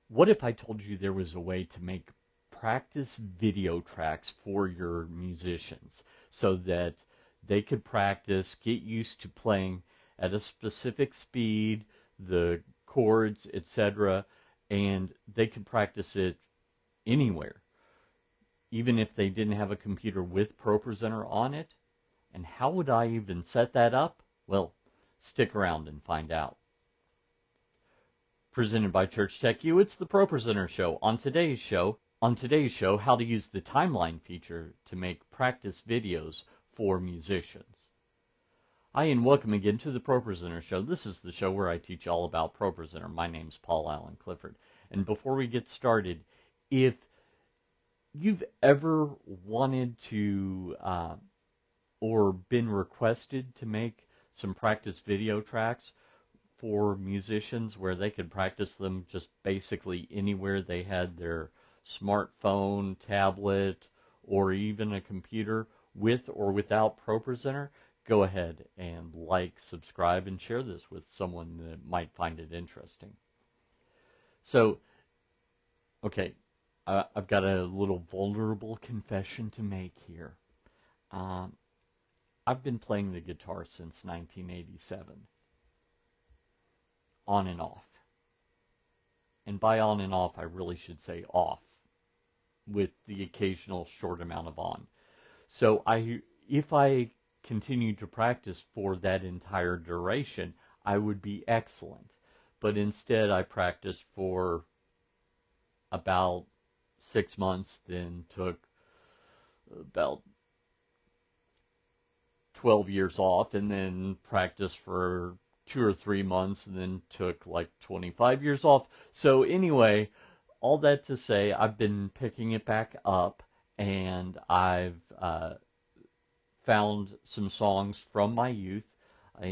What if I told you there was a way to make practice video tracks for your musicians so that they could practice, get used to playing at a specific speed, the chords, etc., and they could practice it anywhere, even if they didn't have a computer with ProPresenter on it? And how would I even set that up? Well, stick around and find out. Presented by Church Tech U, it's the ProPresenter Show. On today's show, how to use the timeline feature to make practice videos for musicians. Hi, and welcome again to the ProPresenter Show. This is the show where I teach all about ProPresenter. My name's Paul Allen Clifford. And before we get started, if you've ever wanted to or been requested to make some practice video tracks for musicians where they could practice them just basically anywhere they had their smartphone, tablet, or even a computer with or without ProPresenter, go ahead and like, subscribe, and share this with someone that might find it interesting. So, okay, I've got a little vulnerable confession to make here. I've been playing the guitar since 1987. On and off. And by on and off, I really should say off, with the occasional short amount of on. So if I continued to practice for that entire duration, I would be excellent. But instead, I practiced for about 6 months, then took about 12 years off, and then practiced for 2 or 3 months, and then took like 25 years off. So anyway, all that to say, I've been picking it back up, and I've found some songs from my youth. I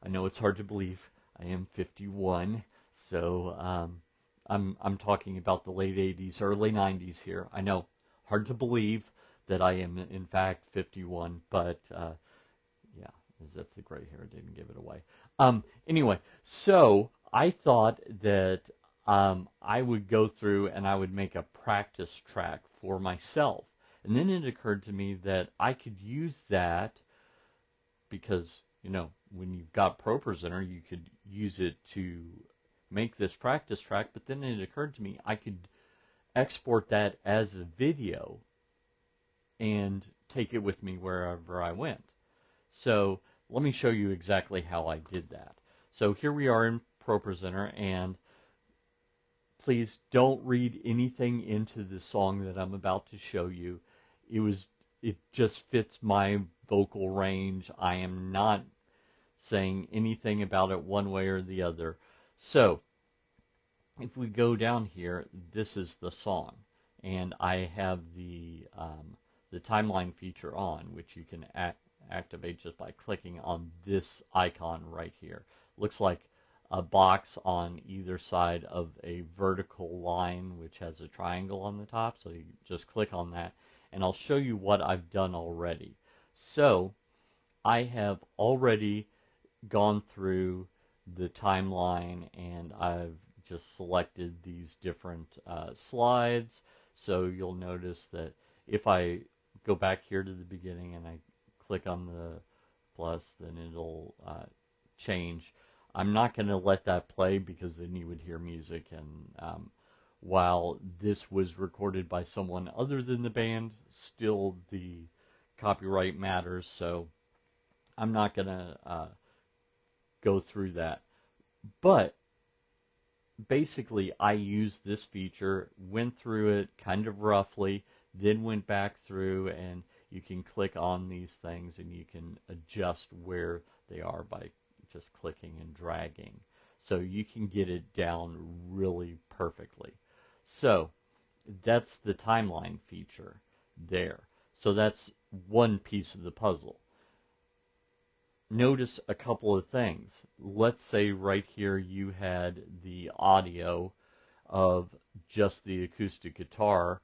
know it's hard to believe, I am 51, so I'm talking about the late 80s, early 90s here. I know, hard to believe that I am in fact 51, but yeah, as if the gray hair didn't give it away. Anyway, so I thought that I would go through and I would make a practice track for myself. And then it occurred to me that I could use that because, you know, when you've got ProPresenter, you could use it to make this practice track. But then it occurred to me I could export that as a video and take it with me wherever I went. So let me show you exactly how I did that. So here we are in ProPresenter, and please don't read anything into the song that I'm about to show you. It just fits my vocal range. I am not saying anything about it one way or the other. So if we go down here, this is the song, and I have the timeline feature on, which you can activate just by clicking on this icon right here. Looks like a box on either side of a vertical line which has a triangle on the top, so you just click on that, and I'll show you what I've done already. So I have already gone through the timeline, and I've just selected these different slides. So you'll notice that if I go back here to the beginning and I click on the plus, then it'll change. I'm not going to let that play because then you would hear music, and while this was recorded by someone other than the band, still the copyright matters, so I'm not going to go through that. But basically, I used this feature, went through it kind of roughly, then went back through, and you can click on these things and you can adjust where they are by just clicking and dragging. So you can get it down really perfectly. So that's the timeline feature there. So that's one piece of the puzzle. Notice a couple of things. Let's say right here you had the audio of just the acoustic guitar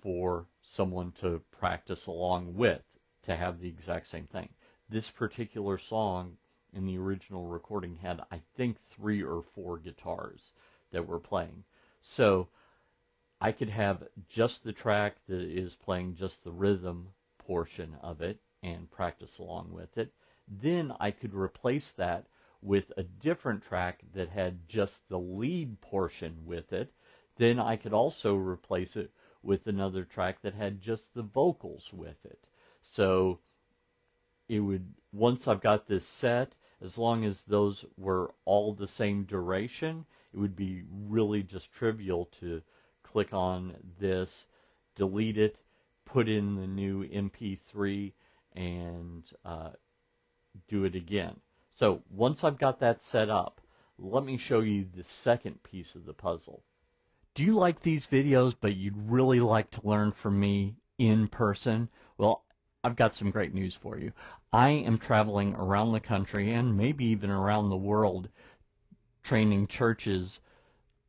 for someone to practice along with, to have the exact same thing. This particular song in the original recording had, I think, 3 or 4 guitars that were playing. So I could have just the track that is playing just the rhythm portion of it and practice along with it. Then I could replace that with a different track that had just the lead portion with it. Then I could also replace it with another track that had just the vocals with it. So it would, once I've got this set, as long as those were all the same duration, it would be really just trivial to click on this, delete it, put in the new MP3, and do it again. So once I've got that set up, let me show you the second piece of the puzzle. Do you like these videos, but you'd really like to learn from me in person? Well, I've got some great news for you. I am traveling around the country and maybe even around the world training churches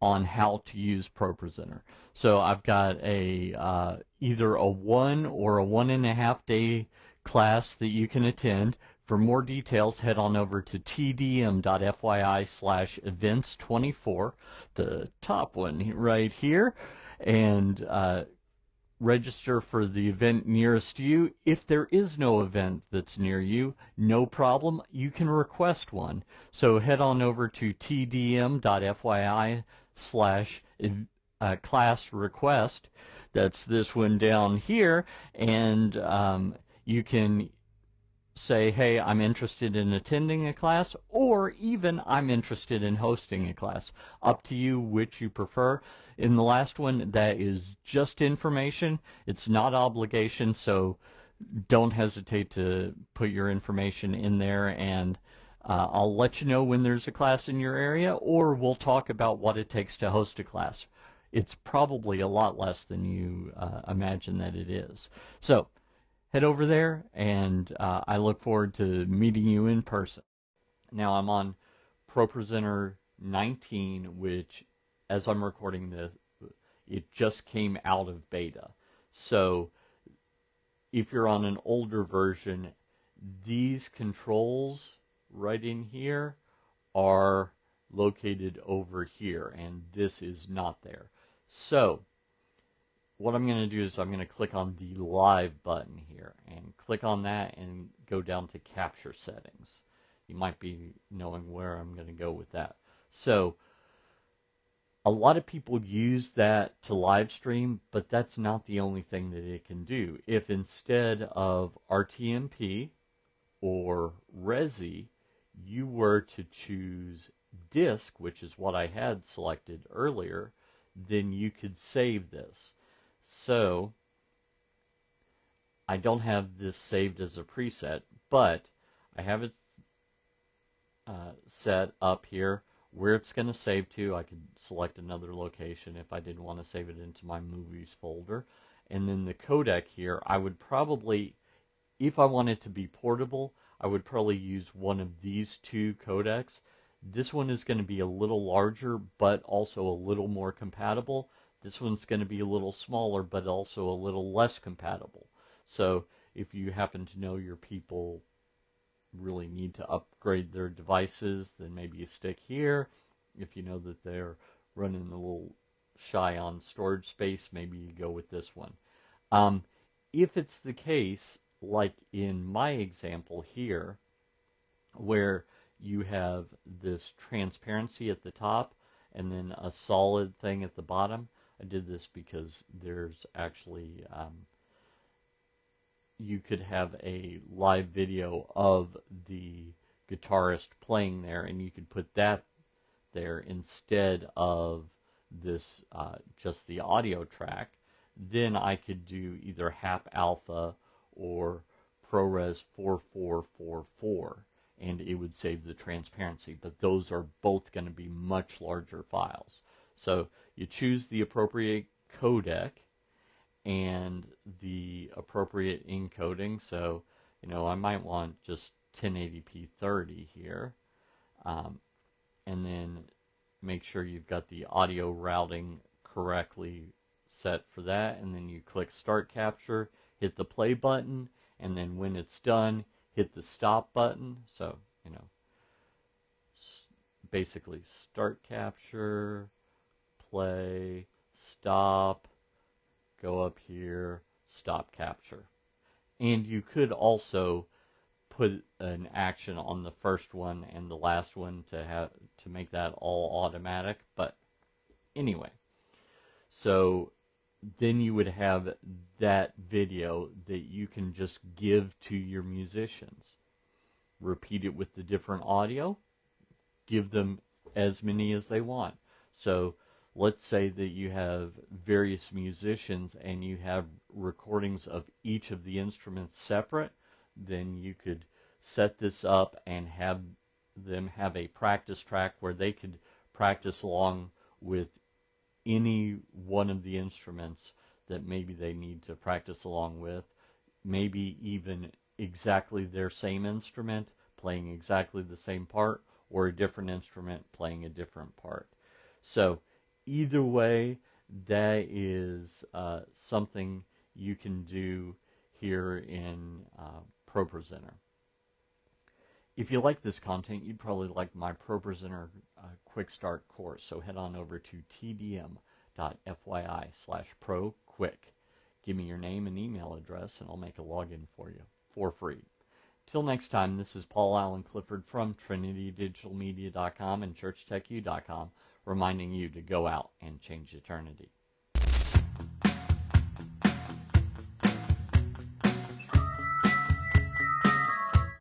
on how to use ProPresenter. So I've got a either a 1 or a 1.5 day class that you can attend. For more details, head on over to TDM.fyi/events24, the top one right here, and register for the event nearest you. If there is no event that's near you, no problem. You can request one. So head on over to tdm.fyi/class request. That's this one down here. And you can say, hey, I'm interested in attending a class, or even I'm interested in hosting a class. Up to you which you prefer. In the last one, that is just information. It's not obligation, so don't hesitate to put your information in there, and I'll let you know when there's a class in your area, or we'll talk about what it takes to host a class. It's probably a lot less than you imagine that it is. So head over there, and I look forward to meeting you in person. Now I'm on ProPresenter 19, which, as I'm recording this, it just came out of beta. So if you're on an older version, these controls right in here are located over here, and this is not there. So what I'm going to do is I'm going to click on the live button here and click on that and go down to capture settings. You might be knowing where I'm going to go with that. So a lot of people use that to live stream, but that's not the only thing that it can do. If instead of RTMP or Resi, you were to choose disk, which is what I had selected earlier, then you could save this. So I don't have this saved as a preset, but I have it set up here where it's going to save to. I could select another location if I didn't want to save it into my movies folder. And then the codec here, I would probably, if I want it to be portable, I would probably use one of these two codecs. This one is going to be a little larger, but also a little more compatible. This one's going to be a little smaller, but also a little less compatible. So if you happen to know your people really need to upgrade their devices, then maybe you stick here. If you know that they're running a little shy on storage space, maybe you go with this one. If it's the case, like in my example here, where you have this transparency at the top and then a solid thing at the bottom, I did this because there's actually you could have a live video of the guitarist playing there, and you could put that there instead of this just the audio track. Then I could do either HAP Alpha or ProRes 4444, and it would save the transparency, but those are both going to be much larger files. So you choose the appropriate codec and the appropriate encoding. So, you know, I might want just 1080p 30 here, and then make sure you've got the audio routing correctly set for that, and then you click Start Capture, hit the play button, and then when it's done, hit the stop button. So, you know, basically start capture, play, stop, go up here, stop capture. And you could also put an action on the first one and the last one to make that all automatic. But anyway, so then you would have that video that you can just give to your musicians. Repeat it with the different audio. Give them as many as they want. So let's say that you have various musicians and you have recordings of each of the instruments separate, then you could set this up and have them have a practice track where they could practice along with any one of the instruments that maybe they need to practice along with, maybe even exactly their same instrument playing exactly the same part, or a different instrument playing a different part. So either way, that is something you can do here in ProPresenter. If you like this content, you'd probably like my ProPresenter Quick Start course. So head on over to TDM.fyi/ProQuick. Give me your name and email address, and I'll make a login for you for free. Till next time, this is Paul Allen Clifford from TrinityDigitalMedia.com and ChurchTechU.com, reminding you to go out and change eternity.